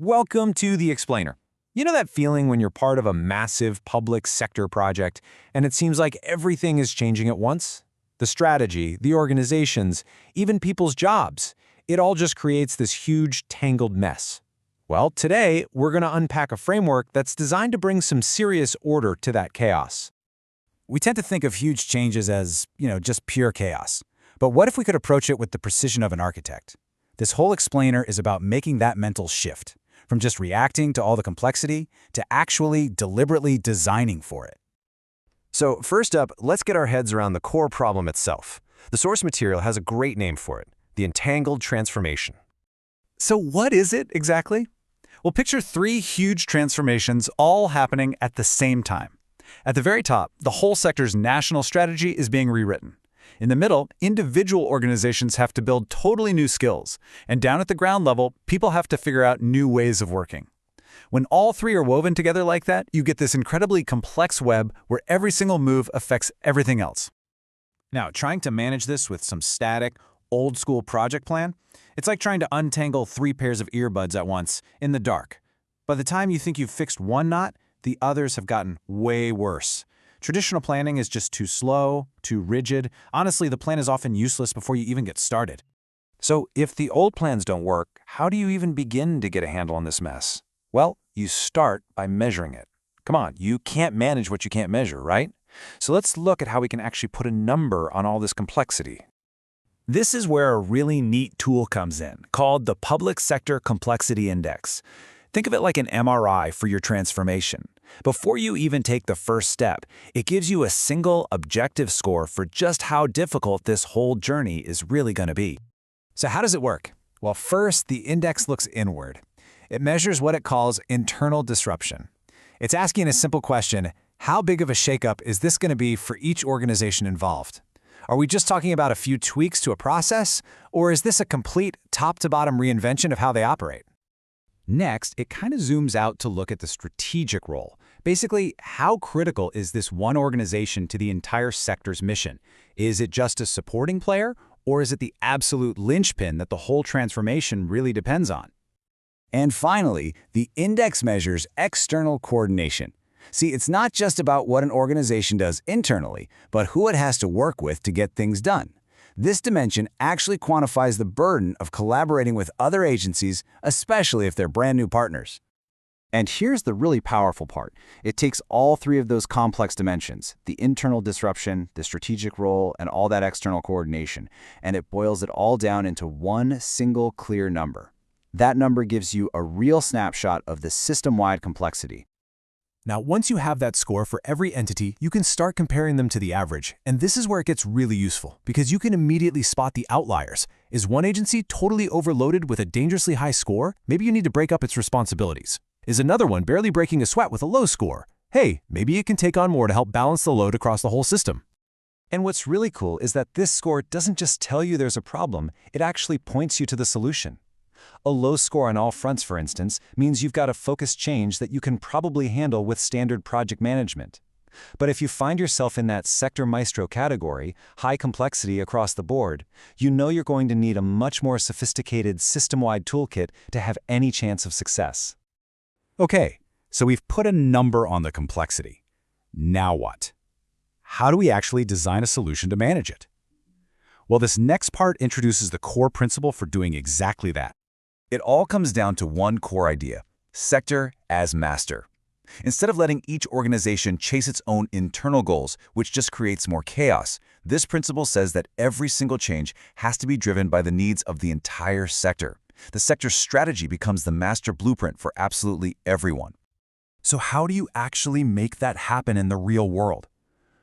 Welcome to The Explainer. You know that feeling when you're part of a massive public sector project and it seems like everything is changing at once? The strategy, the organizations, even people's jobs. It all just creates this huge, tangled mess. Well, today, we're going to unpack a framework that's designed to bring some serious order to that chaos. We tend to think of huge changes as, just pure chaos. But what if we could approach it with the precision of an architect? This whole explainer is about making that mental shift, from just reacting to all the complexity to actually deliberately designing for it. So first up, let's get our heads around the core problem itself. The source material has a great name for it, the entangled transformation. So what is it exactly? Well, picture three huge transformations all happening at the same time. At the very top, the whole sector's national strategy is being rewritten. In the middle, individual organizations have to build totally new skills. And down at the ground level, people have to figure out new ways of working. When all three are woven together like that, you get this incredibly complex web where every single move affects everything else. Now, trying to manage this with some static, old-school project plan, it's like trying to untangle 3 pairs of earbuds at once in the dark. By the time you think you've fixed one knot, the others have gotten way worse. Traditional planning is just too slow, too rigid. Honestly, the plan is often useless before you even get started. So if the old plans don't work, how do you even begin to get a handle on this mess? Well, you start by measuring it. Come on, you can't manage what you can't measure, right? So let's look at how we can actually put a number on all this complexity. This is where a really neat tool comes in, called the Public Sector Complexity Index. Think of it like an MRI for your transformation. Before you even take the first step, it gives you a single objective score for just how difficult this whole journey is really going to be. So how does it work? Well, first, the index looks inward. It measures what it calls internal disruption. It's asking a simple question: how big of a shakeup is this going to be for each organization involved? Are we just talking about a few tweaks to a process, or is this a complete top-to-bottom reinvention of how they operate? Next, it kind of zooms out to look at the strategic role. Basically, how critical is this one organization to the entire sector's mission? Is it just a supporting player, or is it the absolute linchpin that the whole transformation really depends on? And finally, the index measures external coordination. See, it's not just about what an organization does internally, but who it has to work with to get things done. This dimension actually quantifies the burden of collaborating with other agencies, especially if they're brand new partners. And here's the really powerful part. It takes all three of those complex dimensions, the internal disruption, the strategic role, and all that external coordination, and it boils it all down into one single clear number. That number gives you a real snapshot of the system-wide complexity. Now, once you have that score for every entity, you can start comparing them to the average. And this is where it gets really useful, because you can immediately spot the outliers. Is one agency totally overloaded with a dangerously high score? Maybe you need to break up its responsibilities. Is another one barely breaking a sweat with a low score? Hey, maybe it can take on more to help balance the load across the whole system. And what's really cool is that this score doesn't just tell you there's a problem, it actually points you to the solution. A low score on all fronts, for instance, means you've got a focused change that you can probably handle with standard project management. But if you find yourself in that sector maestro category, high complexity across the board, you know you're going to need a much more sophisticated system-wide toolkit to have any chance of success. Okay, so we've put a number on the complexity. Now what? How do we actually design a solution to manage it? Well, this next part introduces the core principle for doing exactly that. It all comes down to one core idea: sector as master. Instead of letting each organization chase its own internal goals, which just creates more chaos, this principle says that every single change has to be driven by the needs of the entire sector. The sector's strategy becomes the master blueprint for absolutely everyone. So how do you actually make that happen in the real world?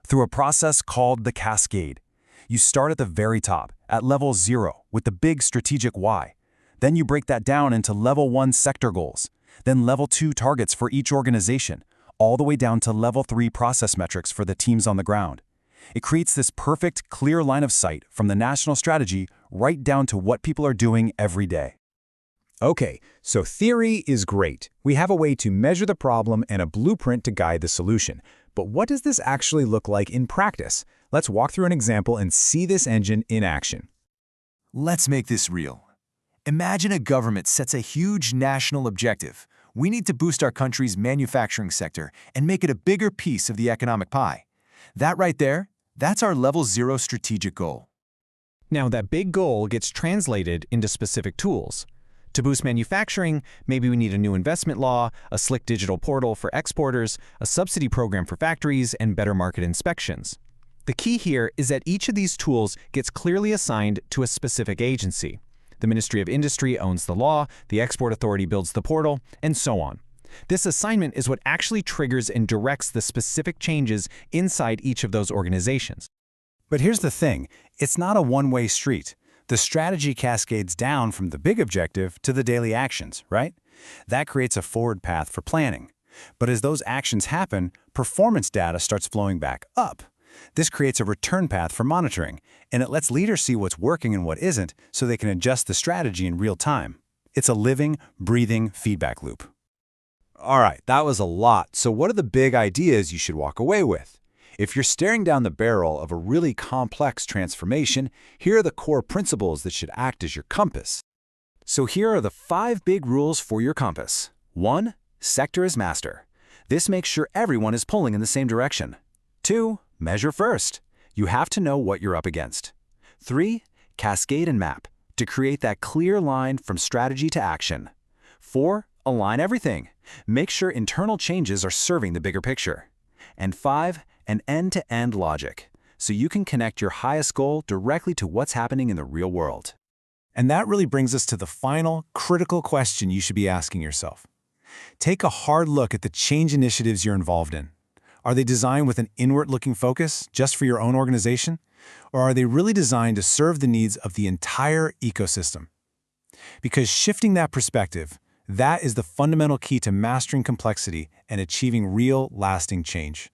Through a process called the cascade. You start at the very top, at level 0, with the big strategic why. Then you break that down into level 1 sector goals, then level 2 targets for each organization, all the way down to level 3 process metrics for the teams on the ground. It creates this perfect, clear line of sight from the national strategy right down to what people are doing every day. Okay, so theory is great. We have a way to measure the problem and a blueprint to guide the solution. But what does this actually look like in practice? Let's walk through an example and see this engine in action. Let's make this real. Imagine a government sets a huge national objective. We need to boost our country's manufacturing sector and make it a bigger piece of the economic pie. That right there, that's our level 0 strategic goal. Now, that big goal gets translated into specific tools. To boost manufacturing, maybe we need a new investment law, a slick digital portal for exporters, a subsidy program for factories, and better market inspections. The key here is that each of these tools gets clearly assigned to a specific agency. The Ministry of Industry owns the law, the Export Authority builds the portal, and so on. This assignment is what actually triggers and directs the specific changes inside each of those organizations. But here's the thing, it's not a one-way street. The strategy cascades down from the big objective to the daily actions, right? That creates a forward path for planning. But as those actions happen, performance data starts flowing back up. This creates a return path for monitoring, and it lets leaders see what's working and what isn't so they can adjust the strategy in real time. It's a living, breathing feedback loop. All right, that was a lot. So what are the big ideas you should walk away with? If you're staring down the barrel of a really complex transformation, here are the core principles that should act as your compass. So here are the 5 big rules for your compass. 1. Sector as master. This makes sure everyone is pulling in the same direction. 2. Measure first. You have to know what you're up against. 3. Cascade and map, to create that clear line from strategy to action. 4. Align everything. Make sure internal changes are serving the bigger picture. And 5. An end-to-end logic, so you can connect your highest goal directly to what's happening in the real world. And that really brings us to the final, critical question you should be asking yourself. Take a hard look at the change initiatives you're involved in. Are they designed with an inward-looking focus, just for your own organization? Or are they really designed to serve the needs of the entire ecosystem? Because shifting that perspective, that is the fundamental key to mastering complexity and achieving real, lasting change.